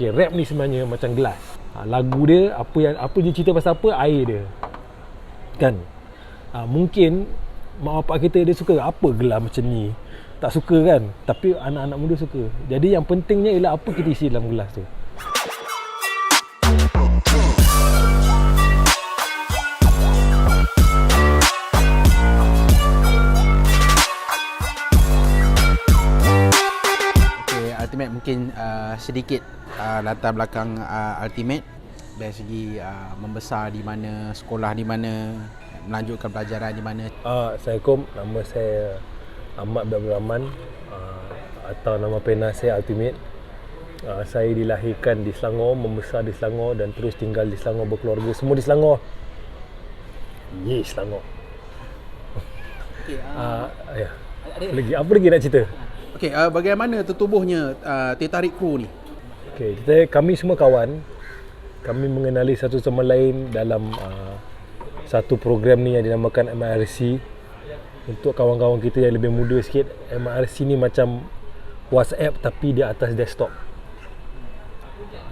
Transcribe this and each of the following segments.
Okay, rap ni sebenarnya macam gelas. Lagu dia apa dia cerita pasal apa, air dia. Kan? Mungkin mak bapak kita dia suka apa gelas macam ni. Tak suka kan? Tapi anak-anak muda suka. Jadi yang pentingnya ialah apa kita isi dalam gelas tu. Ultimate mungkin sedikit latar belakang Ultimate dari segi membesar di mana, sekolah di mana, melanjutkan pelajaran di mana. Assalamualaikum, nama saya Ahmad bin Abdul Rahman, atau nama pena saya Ultimate. Saya dilahirkan di Selangor, membesar di Selangor dan terus tinggal di Selangor, berkeluarga semua di Selangor. Selangor. Okay, ya. Apa lagi nak cerita? Okey, bagaimana tertubuhnya Teh Tarik Crew ni? Okey, kami semua kawan. Kami mengenali satu sama lain dalam satu program ni yang dinamakan MIRC. Untuk kawan-kawan kita yang lebih muda sikit, MIRC ni macam WhatsApp tapi di atas desktop.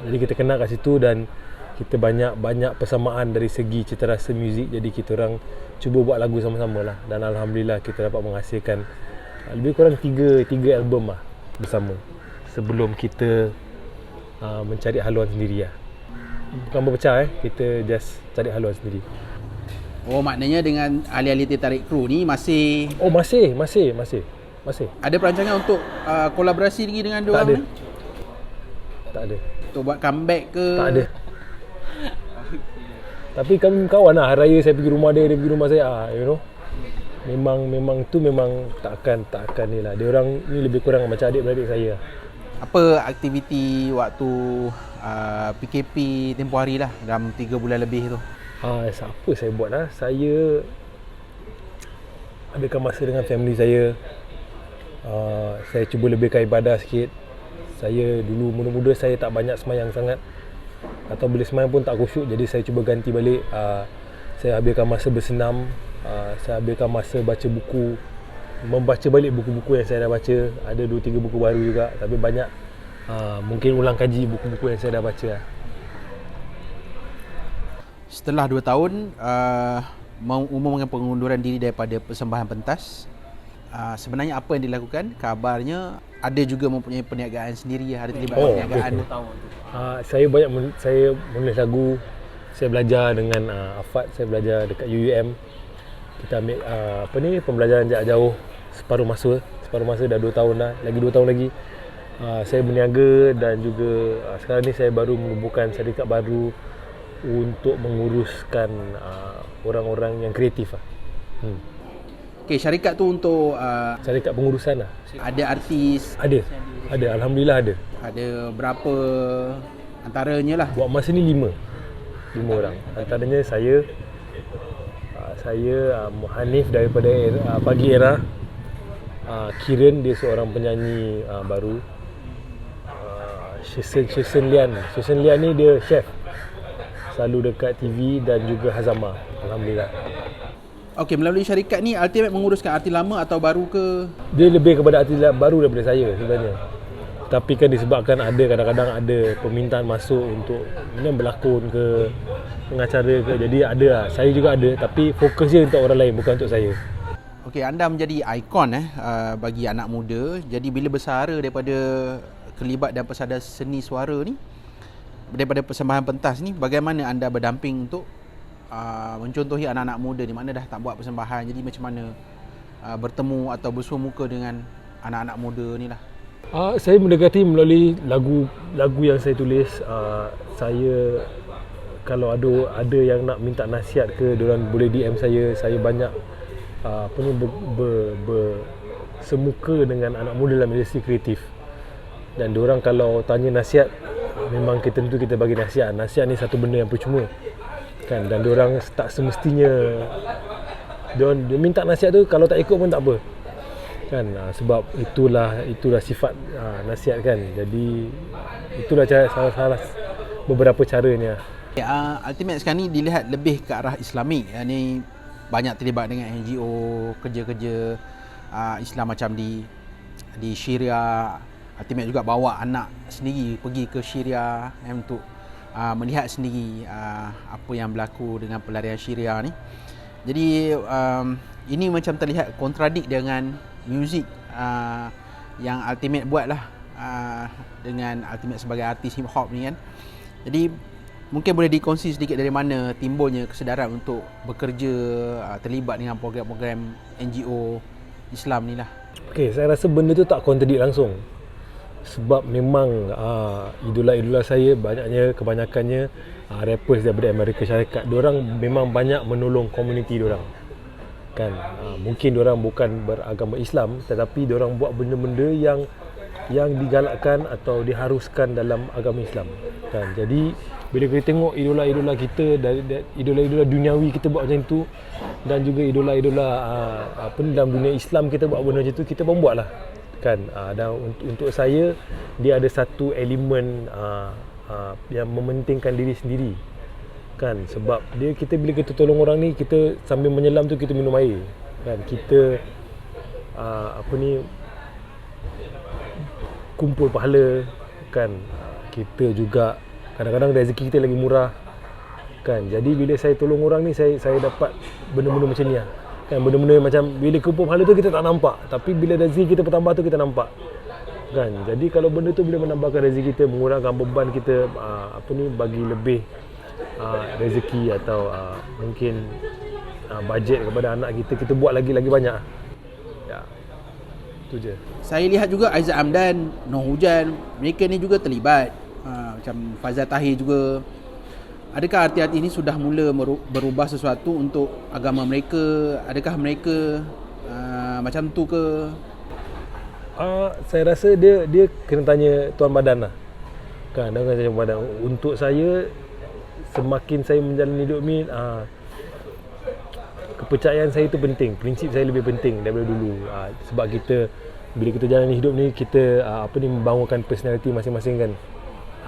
Jadi kita kenal kat situ dan kita banyak persamaan dari segi cita rasa muzik. Jadi kita orang cuba buat lagu sama-sama lah. Dan Alhamdulillah kita dapat menghasilkan lebih kurang 3 album lah bersama sebelum kita mencari haluan sendiri lah. Bukan berpecah kita just cari haluan sendiri. Oh, maknanya dengan ahli-ahli Teh Tarik Crew ni masih masih ada perancangan untuk kolaborasi lagi dengan diorang? Tak ada. Untuk buat comeback ke? Tak ada. Tapi kami kawan lah. Hari raya saya pergi rumah dia pergi rumah saya, you know. Memang tak akan ni lah. Dia orang ni lebih kurang macam adik-beradik saya. Apa aktiviti waktu PKP tempoh hari lah dalam 3 bulan lebih tu? Apa saya buat lah? Saya habiskan masa dengan family saya. Saya cuba lebihkan ibadah sikit. Saya dulu muda-muda saya tak banyak semayang sangat, atau bila semayang pun tak khusyuk. Jadi saya cuba ganti balik. Saya habiskan masa bersenam. Saya habiskan masa baca buku, membaca balik buku-buku yang saya dah baca. Ada 2-3 buku baru juga, tapi banyak mungkin ulang kaji buku-buku yang saya dah baca. Setelah 2 tahun mengumumkan pengunduran diri daripada Persembahan Pentas, sebenarnya apa yang dilakukan? Kabarnya ada juga mempunyai perniagaan sendiri, ada terlibat perniagaan. Saya menulis lagu. Saya belajar dengan Afad, saya belajar dekat UUM. Kita ambil pembelajaran jarak jauh separuh masa dah 2 tahun dah, lagi 2 tahun lagi. Saya berniaga dan juga sekarang ni saya baru mengubuhkan syarikat baru untuk menguruskan orang-orang yang kreatif lah. Okey, syarikat tu untuk syarikat pengurusan lah. Ada artis? Ada, Alhamdulillah ada. Ada berapa antaranya lah? Buat masa ni 5 orang. Antaranya saya Hanif daripada Pagi Era. Kiran, dia seorang penyanyi baru. Shesen Lian ni dia chef, selalu dekat TV, dan juga Hazama. Alhamdulillah. Okey, melalui syarikat ni Ultimate menguruskan artis lama atau baru ke? Dia lebih kepada artis baru daripada saya sebenarnya. Tapi kan disebabkan kadang-kadang ada permintaan masuk untuk berlakon ke, pengacara ke, jadi ada lah. Saya juga ada, tapi fokus dia untuk orang lain, bukan untuk saya. Okey, anda menjadi ikon bagi anak muda. Jadi bila bersara daripada kelibat dan pesada seni suara ni, daripada Persembahan Pentas ni, bagaimana anda berdamping untuk mencontohi anak-anak muda di mana dah tak buat persembahan? Jadi macam mana bertemu atau bersua muka dengan anak-anak muda ni lah? Saya mendekati melalui lagu yang saya tulis. Saya kalau ada yang nak minta nasihat ke, diorang boleh DM saya. Saya banyak semuka dengan anak muda dalam industri kreatif. Dan diorang kalau tanya nasihat, memang kita bagi nasihat. Nasihat ni satu benda yang percuma kan, dan diorang tak semestinya dia minta nasihat tu, kalau tak ikut pun tak apa kan. Sebab itulah sifat nasihat kan. Jadi itulah salah beberapa caranya. Ultimate sekarang ni dilihat lebih ke arah Islamik. Ni banyak terlibat dengan NGO, kerja-kerja Islam macam di Syria, Ultimate juga bawa anak sendiri pergi ke Syria untuk melihat sendiri apa yang berlaku dengan pelarian Syria ni. Jadi ini macam terlihat kontradik dengan muzik yang Ultimate buat lah, dengan Ultimate sebagai artis hip hop ni kan. Jadi mungkin boleh dikongsi sedikit dari mana timbulnya kesedaran untuk bekerja terlibat dengan program-program NGO Islam ni lah. Okey, saya rasa benda tu tak kontradik langsung. Sebab memang idola-idola saya kebanyakannya rappers daripada Amerika Syarikat. Diorang memang banyak menolong komuniti diorang. Kan, mungkin diorang bukan beragama Islam, tetapi diorang buat benda-benda yang digalakkan atau diharuskan dalam agama Islam. Kan, jadi bila kita tengok idola-idola kita, idola-idola duniawi kita buat macam tu, dan juga idola-idola dalam dunia Islam kita buat benda macam tu, kita pun buat lah. Kan, dan untuk saya dia ada satu elemen yang mementingkan diri sendiri. Kan, sebab kita bila kita tolong orang ni, kita sambil menyelam tu kita minum air. Kan, kita kumpul pahala. Kan, kita juga kadang-kadang rezeki kita lagi murah. Kan, jadi bila saya tolong orang ni, saya dapat benda-benda macam ni lah. Kan, benda-benda macam bila kumpul pahala tu kita tak nampak, tapi bila rezeki kita bertambah tu kita nampak. Kan, jadi kalau benda tu bila menambahkan rezeki kita, mengurangkan beban kita, bagi lebih rezeki atau mungkin bajet kepada anak kita buat lagi banyak. Ya, tu je. Saya lihat juga Aizat Hamdan, Noh Hujan, mereka ni juga terlibat. Macam Fazal Tahir juga. Adakah artis-artis ini sudah mula berubah sesuatu untuk agama mereka? Adakah mereka macam tu ke? Saya rasa dia kena tanya Tuan Badan lah. Kan, dia kena tanya Tuan Badan. Untuk saya, semakin saya menjalani hidup ni, kepercayaan saya tu penting. Prinsip saya lebih penting daripada dulu. Sebab bila kita jalani hidup ni, kita membangunkan personality masing-masing kan.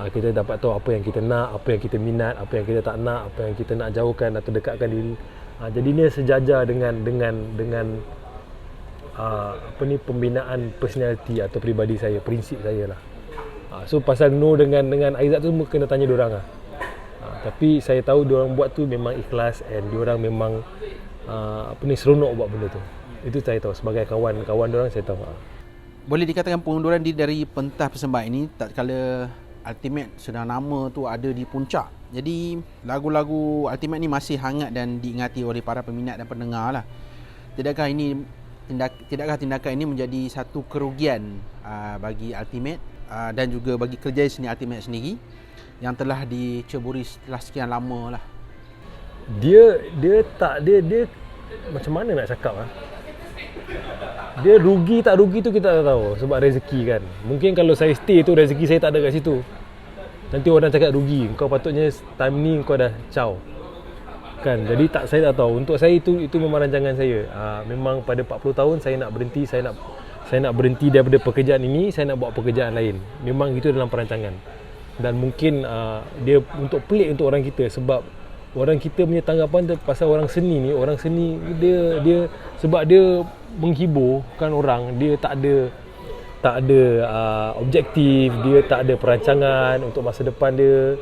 Kita dapat tahu apa yang kita nak, apa yang kita minat, apa yang kita tak nak, apa yang kita nak jauhkan atau dekatkan diri. Jadi ni sejajar dengan pembinaan personality atau peribadi saya, prinsip saya lah. So pasal Noh dengan Aizat tu kena tanya diorang lah. Tapi saya tahu diorang buat tu memang ikhlas, and diorang memang seronok buat benda tu. Itu saya tahu sebagai kawan diorang, saya tahu. Boleh dikatakan pengunduran diri dari pentas persembahan ini tak kala Ultimate sedang nama tu ada di puncak. Jadi lagu-lagu Ultimate ni masih hangat dan diingati oleh para peminat dan pendengar lah. Tidakkah tindakan ini menjadi satu kerugian bagi Ultimate dan juga bagi kerja seni Ultimate sendiri yang telah diceburi setelah sekian lama lah? Dia macam mana nak cakap dia rugi tak rugi tu kita tak tahu, sebab rezeki kan. Mungkin kalau saya stay tu, rezeki saya tak ada kat situ, nanti orang cakap rugi, kau patutnya time ni kau dah caw kan. Jadi saya tak tahu. Untuk saya itu memang rancangan saya. Memang pada 40 tahun saya nak berhenti, saya nak berhenti daripada pekerjaan ini, saya nak buat pekerjaan lain. Memang itu dalam perancangan. Dan mungkin dia untuk pelik untuk orang kita, sebab orang kita punya tanggapan pasal orang seni ni, dia sebab dia menghiburkan orang, dia tak ada objektif, dia tak ada perancangan untuk masa depan dia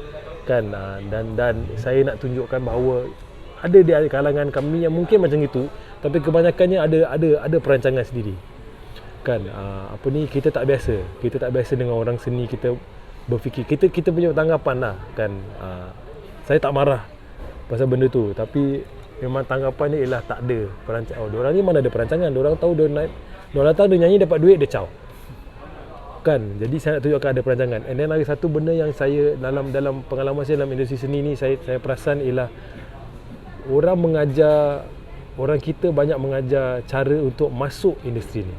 kan. Dan saya nak tunjukkan bahawa ada di kalangan kami yang mungkin macam itu, tapi kebanyakannya ada perancangan sendiri kan. Kita tak biasa dengan orang seni. Kita berfikir, kita punya tanggapan lah kan. Saya tak marah pasal benda tu, tapi memang tanggapan dia ialah tak ada perancangan. Diorang ni mana ada perancangan. Diorang tahu diorang datang, dia nyanyi, dapat duit, dia caw kan. Jadi saya nak tunjukkan ada perancangan. And then lagi satu benda yang saya dalam pengalaman saya dalam industri seni ni, saya perasan ialah orang kita banyak mengajar cara untuk masuk industri ni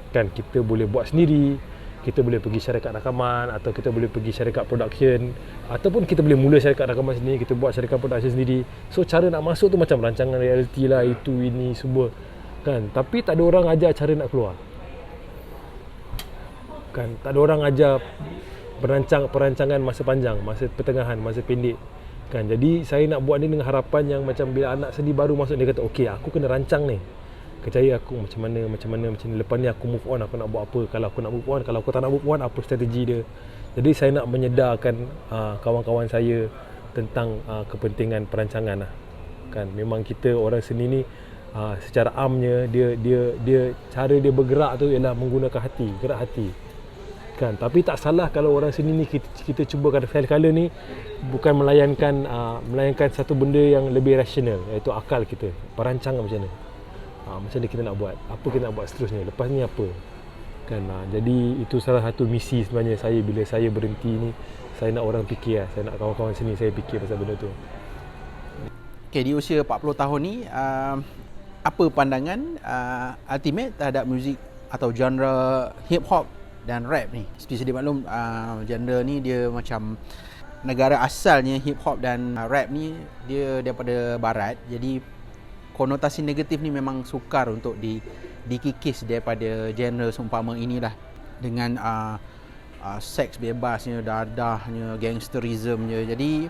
kan. Kita boleh buat sendiri, kita boleh pergi syarikat rakaman, atau kita boleh pergi syarikat production, ataupun kita boleh mula syarikat rakaman sendiri, kita buat syarikat production sendiri. So cara nak masuk tu macam rancangan reality lah, itu ini semua kan. Tapi tak ada orang ajar cara nak keluar kan. Tak ada orang ajar perancangan masa panjang, masa pertengahan, masa pendek kan. Jadi saya nak buat ni dengan harapan yang macam bila anak seni baru masuk, dia kata okey, aku kena rancang ni Kerjaya aku macam mana. Lepas ni aku move on, aku nak buat apa. Kalau aku nak move on, kalau aku tak nak move on, apa strategi dia. Jadi saya nak menyedarkan kawan-kawan saya tentang kepentingan perancangan lah. Kan memang kita orang seni ni secara amnya dia cara dia bergerak tu ialah menggunakan hati, gerak hati. Kan, tapi tak salah kalau orang seni ni kita cuba kala-kala ni bukan melayankan satu benda yang lebih rasional, iaitu akal kita, perancangan macam mana. Macam mana kita nak buat, apa kita nak buat seterusnya, lepas ni apa. Kan, jadi itu salah satu misi sebenarnya saya bila saya berhenti ni. Saya nak orang fikir, saya nak kawan-kawan seni saya fikir pasal benda tu. Okay, di usia 40 tahun ni, apa pandangan Ultimate terhadap muzik atau genre hip hop dan rap ni? Seperti sedia maklum, genre ni dia macam negara asalnya hip hop dan rap ni dia daripada barat. Jadi konotasi negatif ni memang sukar untuk dikikis daripada genre seumpama inilah, dengan seks bebasnya, dadahnya, gangsterismnya. Jadi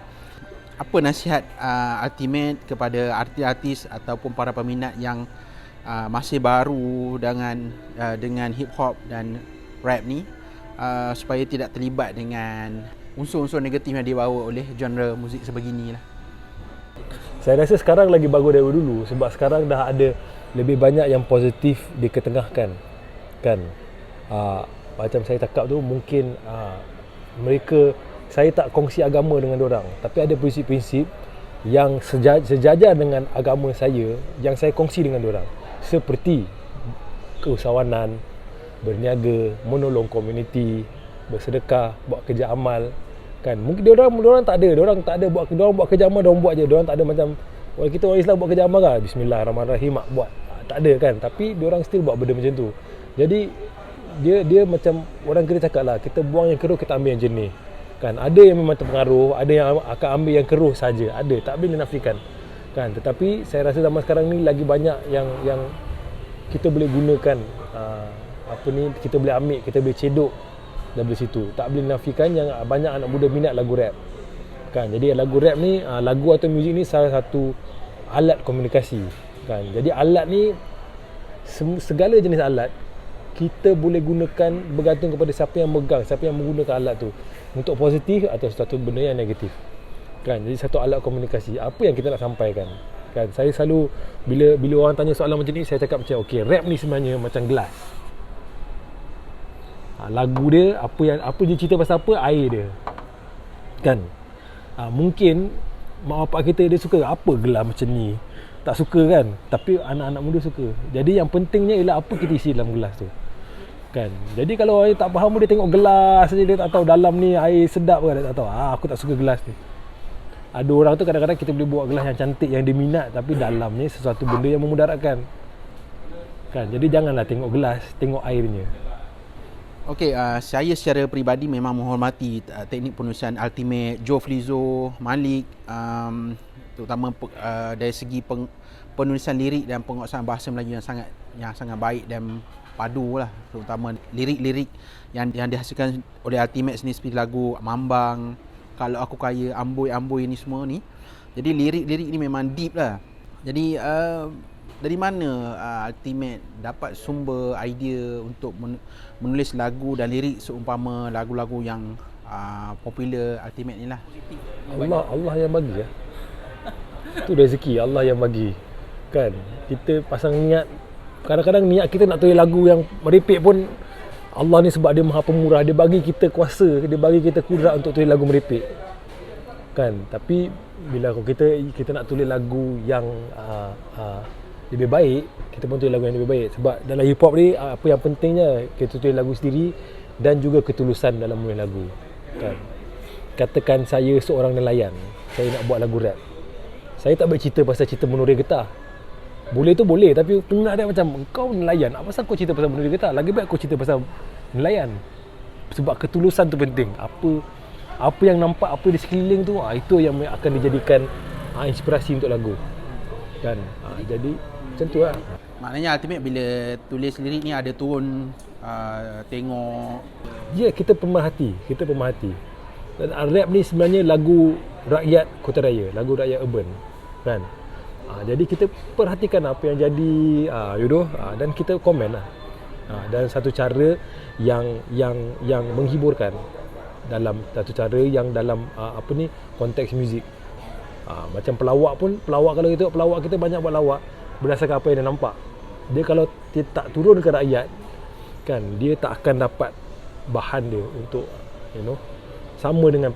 apa nasihat Ultimate kepada artis-artis ataupun para peminat yang masih baru dengan hip hop dan rap ni, supaya tidak terlibat dengan unsur-unsur negatif yang dibawa oleh genre muzik sebegini lah? Saya rasa sekarang lagi bagus daripada dulu, sebab sekarang dah ada lebih banyak yang positif diketengahkan. Kan, macam saya cakap tu, mungkin mereka, saya tak kongsi agama dengan diorang, tapi ada prinsip-prinsip yang sejajar dengan agama saya yang saya kongsi dengan diorang, seperti keusahawanan, berniaga, menolong komuniti, bersedekah, buat kerja amal. Kan, mungkin diorang tak ada buat kerja amal, diorang buat je. Diorang tak ada macam kita orang Islam buat kerja amal kan, bismillahirrahmanirrahim, buat. Tak ada kan, tapi diorang still buat benda macam tu. Jadi dia macam orang kita cakap lah, kita buang yang keruh, kita ambil yang jernih. Kan, ada yang memang terpengaruh, ada yang akan ambil yang keruh saja, ada, tak boleh dinafikan. Kan, tetapi saya rasa zaman sekarang ni lagi banyak yang kita boleh gunakan, kita boleh ambil, kita boleh cedok dari situ. Tak boleh nafikan yang banyak anak muda minat lagu rap. Kan, jadi lagu rap ni, lagu atau muzik ni salah satu alat komunikasi. Kan, jadi alat ni, segala jenis alat kita boleh gunakan bergantung kepada siapa yang megang, siapa yang menggunakan alat tu untuk positif atau satu benda yang negatif. Kan, jadi satu alat komunikasi, apa yang kita nak sampaikan. Kan, saya selalu bila orang tanya soalan macam ni, saya cakap macam okey, rap ni sebenarnya macam gelas. Lagu dia apa dia cerita pasal apa, air dia. Kan, mungkin mak bapak kita dia suka apa gelas macam ni, tak suka kan, tapi anak-anak muda suka. Jadi yang pentingnya ialah apa kita isi dalam gelas tu. Kan, jadi kalau orang tak faham, dia tengok gelas saja, dia tak tahu dalam ni air sedap ke, dia tak tahu. Aku tak suka gelas ni. Ada orang tu kadang-kadang kita boleh buat gelas yang cantik, yang dia minat, tapi dalamnya sesuatu benda yang memudaratkan. Kan, jadi janganlah tengok gelas, tengok airnya. Okey, saya secara peribadi memang menghormati teknik penulisan Ultimate, Joe Flizzo, Malik, terutama dari segi penulisan lirik dan penguasaan bahasa Melayu yang sangat baik dan padu lah, terutama lirik-lirik yang dihasilkan oleh Ultimate sendiri, seperti lagu Mambang, Kalau Aku Kaya, Amboi-Amboi ni semua ni. Jadi lirik-lirik ni memang deep lah. Jadi dari mana Ultimate dapat sumber idea untuk menulis lagu dan lirik seumpama lagu-lagu yang popular Ultimate ni lah? Allah yang bagi lah. Itu rezeki Allah yang bagi. Kan, kita pasang niat. Kadang-kadang niat kita nak tulis lagu yang merepek pun, Allah ni sebab dia maha pemurah, dia bagi kita kuasa, dia bagi kita kudrat untuk tulis lagu merepek. Kan, tapi bila kita nak tulis lagu yang lebih baik, kita pun tulis lagu yang lebih baik. Sebab dalam hip hop ni, apa yang pentingnya kita tulis lagu sendiri dan juga ketulusan dalam menulis lagu. Kan, katakan saya seorang nelayan, saya nak buat lagu rap, saya tak boleh cerita pasal cerita menuri getah. Boleh tu boleh, tapi pernah ada macam, kau nelayan, apa pasal kau cerita pasal menuri getah? Lagi baik kau cerita pasal nelayan. Sebab ketulusan tu penting. Apa yang nampak, apa di sekeliling tu, itu yang akan dijadikan inspirasi untuk lagu. Kan, jadi macam tu lah. Maknanya Ultimate bila tulis lirik ni ada turun tengok. Ya, kita pemerhati. Dan rap ni sebenarnya lagu rakyat kota raya, lagu rakyat urban. Kan, Jadi kita perhatikan apa yang jadi, dan kita komen lah. Dan satu cara yang menghiburkan, dalam satu cara yang dalam konteks muzik. Macam pelawak kalau kita tengok pelawak kita banyak buat lawak berdasarkan apa yang dia nampak. Dia kalau dia tak turun ke rakyat kan, dia tak akan dapat bahan dia untuk sama dengan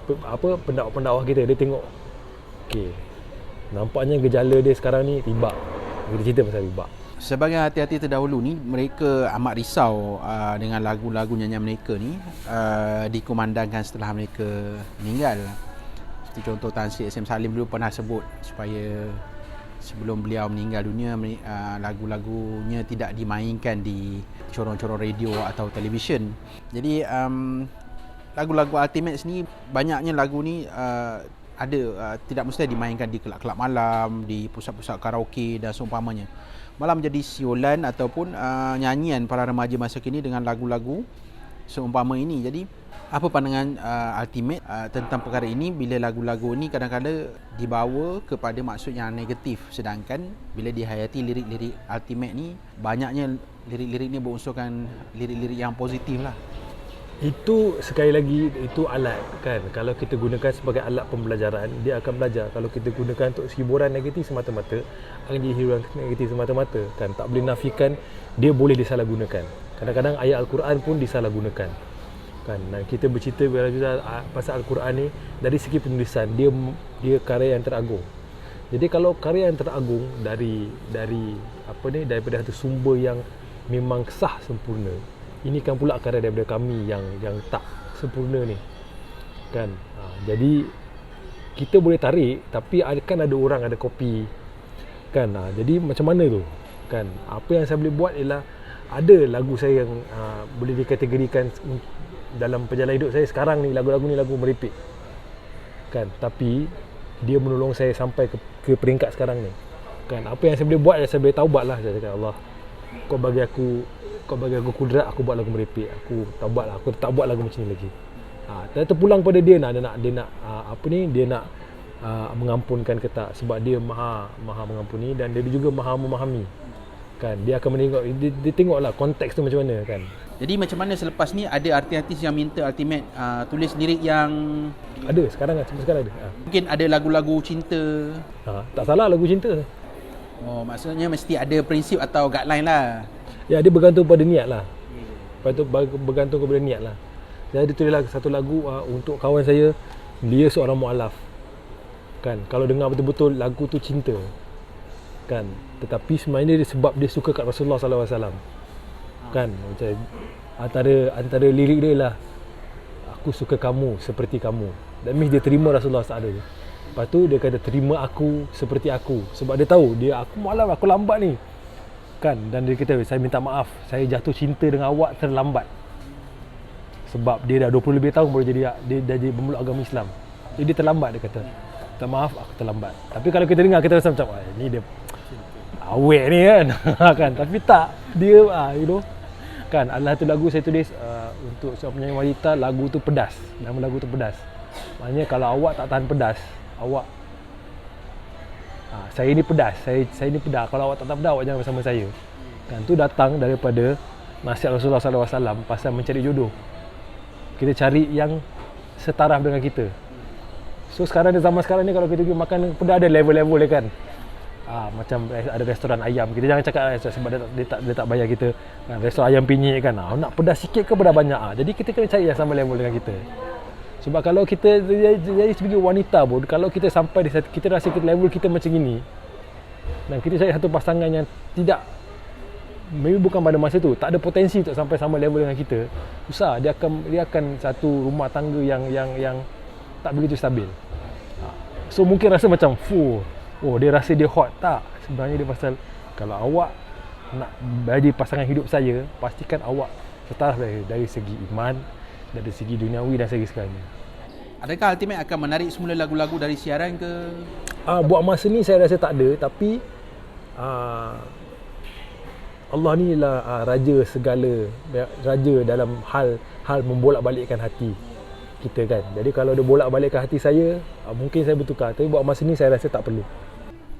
pendakwah kita. Dia tengok okey, nampaknya gejala dia sekarang ni ribak. Kita cerita pasal ribak. Sebagai hati-hati terdahulu ni, mereka amat risau dengan lagu-lagu nyanyian mereka ni dikumandangkan setelah mereka meninggal. Seperti contoh Tan Sri SM Salim dulu pernah sebut supaya sebelum beliau meninggal dunia, lagu-lagunya tidak dimainkan di corong-corong radio atau televisyen. Jadi lagu-lagu Ultimates ni, banyaknya lagu ni tidak mesti dimainkan di kelab-kelab malam, di pusat-pusat karaoke dan seumpamanya. Malah menjadi siulan ataupun nyanyian para remaja masa kini dengan lagu-lagu seumpama ini. Jadi apa pandangan Ultimate tentang perkara ini bila lagu-lagu ni kadang-kadang dibawa kepada maksud yang negatif, sedangkan bila dihayati lirik-lirik Ultimate ni, banyaknya lirik-lirik ni berunsurkan lirik-lirik yang positif lah. Itu sekali lagi, itu alat kan. Kalau kita gunakan sebagai alat pembelajaran, dia akan belajar. Kalau kita gunakan untuk hiburan negatif semata-mata, akan jadi hiburan negatif semata-mata kan. Tak boleh nafikan dia boleh disalahgunakan. Kadang-kadang ayat Al-Quran pun disalahgunakan kan. Dan kita bercerita pasal Al-Quran ni dari segi penulisan, dia karya yang teragung. Jadi kalau karya yang teragung daripada satu sumber yang memang sah sempurna, ini kan pula karya daripada kami yang tak sempurna ni kan. Jadi kita boleh tarik, tapi kan ada orang ada kopi kan. Jadi macam mana tu kan. Apa yang saya boleh buat ialah, ada lagu saya yang boleh dikategorikan dalam perjalanan hidup saya sekarang ni, lagu-lagu ni lagu merepek kan, tapi dia menolong saya sampai ke peringkat sekarang ni kan. Apa yang saya boleh buat, saya boleh taubat lah. Saya cakap, Allah, kau bagi aku kudrat, aku buat lagu merepek, aku taubat lah, aku tak buat lagu macam ni lagi. Dan terpulang pada dia nak mengampunkan ke tak, sebab dia maha mengampuni dan dia juga maha memahami kan. Dia akan menengok, dia tengoklah konteks tu macam mana kan. Jadi macam mana selepas ni ada artis-artis yang minta Ultimate tulis lirik yang ada sekarang ada. Mungkin ada lagu-lagu cinta. Tak salah lagu cinta. Oh, maksudnya mesti ada prinsip atau guideline lah. Ya, dia bergantung pada niat lah. Bergantung kepada niat lah. Saya ada tulis satu lagu untuk kawan saya, dia seorang mu'alaf kan. Kalau dengar betul-betul lagu tu cinta kan, tetapi sebenarnya dia sebab dia suka kat Rasulullah SAW kan. Macam antara lirik dia lah, aku suka kamu seperti kamu. That means dia terima Rasulullah SAW. Lepas tu dia kata, terima aku seperti aku, sebab dia tahu aku mu'alaf, aku lambat ni kan. Dan dia kata, saya minta maaf, saya jatuh cinta dengan awak terlambat, sebab dia dah 20 lebih tahun baru dia dah jadi pemeluk agama Islam. Jadi dia terlambat, dia kata, minta maaf aku terlambat. Tapi kalau kita dengar, kita rasa macam ni dia awet ni kan. Kan, tapi tak, dia kan. Adalah tu lagu saya tulis untuk seorang penyanyi wanita, lagu tu pedas. Nama lagu tu pedas. Maknanya kalau awak tak tahan pedas, awak saya ni pedas, saya ni pedas. Kalau awak tak tahan pedas, awak jangan bersama saya kan. Tu datang daripada nasihat Rasulullah SAW pasal mencari jodoh. Kita cari yang setaraf dengan kita. So sekarang, zaman sekarang ni, kalau kita pergi makan pedas, ada level-level dia kan. Macam ada restoran ayam, kita jangan cakap sebab dia tak bayar kita kan. Restoran ayam penyet kan, nak pedas sikit ke pedas banyak. Jadi kita kena cari yang sama level dengan kita. Sebab kalau kita jadi sebagai wanita pun, kalau kita sampai kita rasa level kita macam ini, dan kita cari satu pasangan yang tidak, maybe bukan pada masa tu tak ada potensi untuk sampai sama level dengan kita, susah. Dia akan satu rumah tangga yang tak begitu stabil. So mungkin rasa macam dia rasa dia hot. Tak, sebenarnya dia pasal, kalau awak nak jadi pasangan hidup saya, pastikan awak setaraf dari segi iman, dari segi duniawi dan segi segalanya. Adakah Ultimate akan menarik semula lagu-lagu dari siaran ke? Buat masa ni saya rasa tak ada, tapi Allah ni lah raja segala, raja dalam hal membolak-balikkan hati kita kan. Jadi kalau dia bolak-balikkan hati saya, mungkin saya bertukar. Tapi buat masa ni saya rasa tak perlu.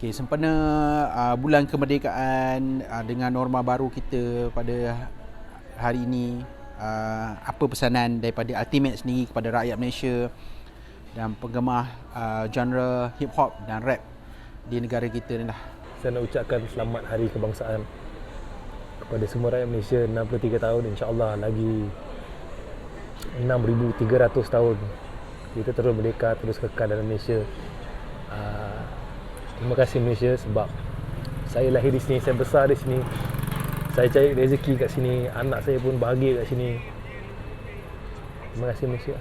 Okey, sempena bulan kemerdekaan dengan norma baru kita pada hari ini, apa pesanan daripada Ultimate sendiri kepada rakyat Malaysia dan penggemar genre hip hop dan rap di negara kita ni lah? Saya nak ucapkan selamat Hari Kebangsaan kepada semua rakyat Malaysia. 63 tahun, insya-Allah lagi 6,300 tahun kita terus merdeka, terus kekal dalam Malaysia. Terima kasih Malaysia sebab saya lahir di sini, saya besar di sini, saya cari rezeki kat sini, anak saya pun bahagia kat sini. Terima kasih Malaysia.